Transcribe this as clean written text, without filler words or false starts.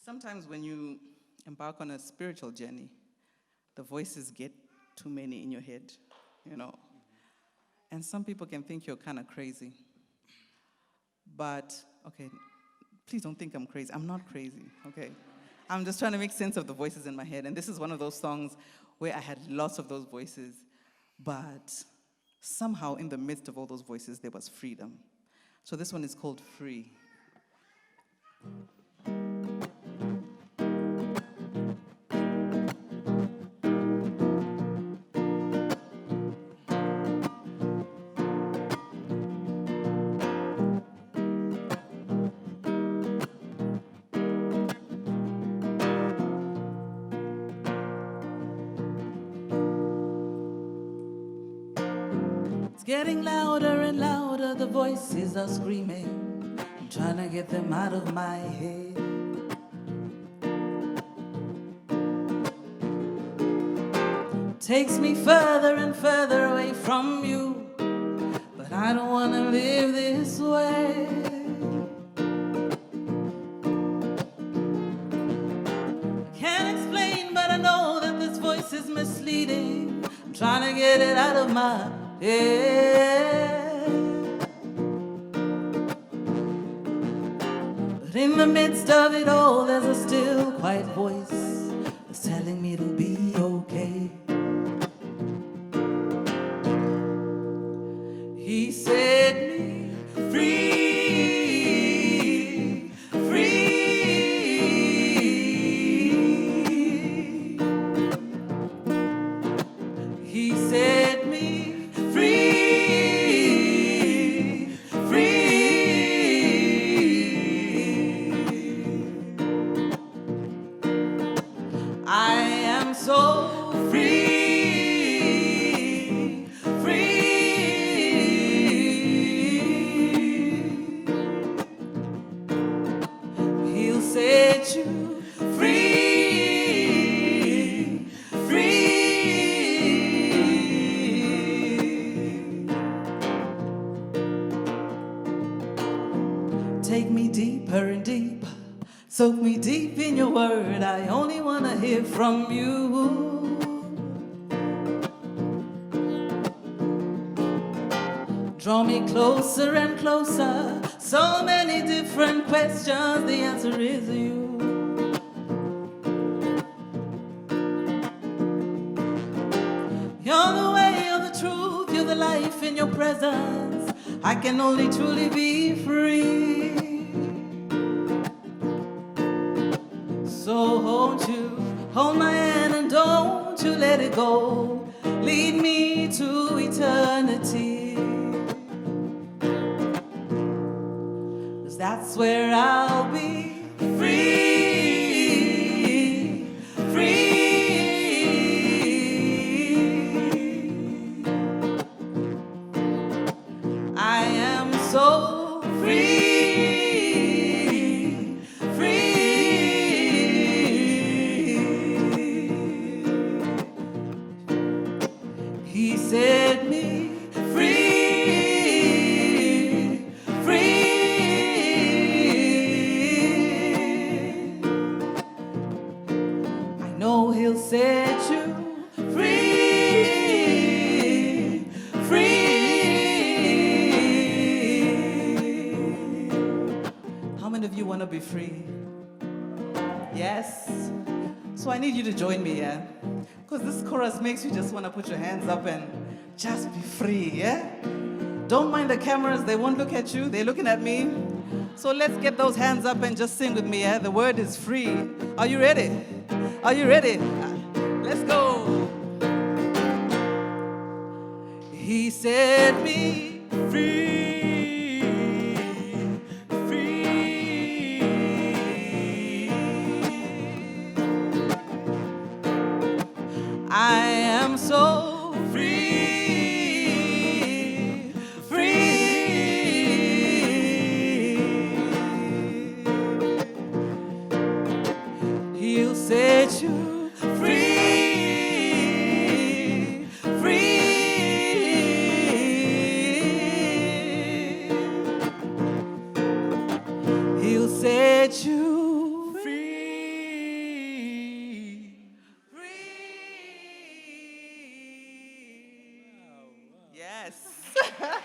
Sometimes when you embark on a spiritual journey, the voices get too many in your head, you know. And some people can think you're kind of crazy. But, okay, please don't think I'm crazy. I'm not crazy, okay? I'm just trying to make sense of the voices in my head. And this is one of those songs where I had lots of those voices. But somehow in the midst of all those voices, there was freedom. So this one is called Free. It's getting louder and louder, the voices are screaming. I'm trying to get them out of my head. Takes me further and further away from you, but I don't want to live this way. I can't explain, but I know that this voice is misleading. I'm trying to get it out of my head. But in the midst of it all, there's a still, quiet voice that's telling me to be okay. He set me free, free. He set me free, free. I am so free. Set you free, free. Take me deeper and deeper, soak me deep in your word. I only want to hear from you. Draw me closer and closer. So many different questions, the answer is you. You're the way, you're the truth, you're the life in your presence. I can only truly be free. So won't you hold my hand and don't you let it go. Lead me to eternity. That's where I'll be free, free. I am so free, free. He set me free. He'll set you free, free. How many of you want to be free? Yes? So I need you to join me, yeah? Because this chorus makes you just want to put your hands up and just be free, yeah? Don't mind the cameras, they won't look at you, they're looking at me. So let's get those hands up and just sing with me, yeah? The word is free. Are you ready? Are you ready? Let's go. He set me free, free. I am so free, free. He'll set you free, free. He'll set you free. Yes.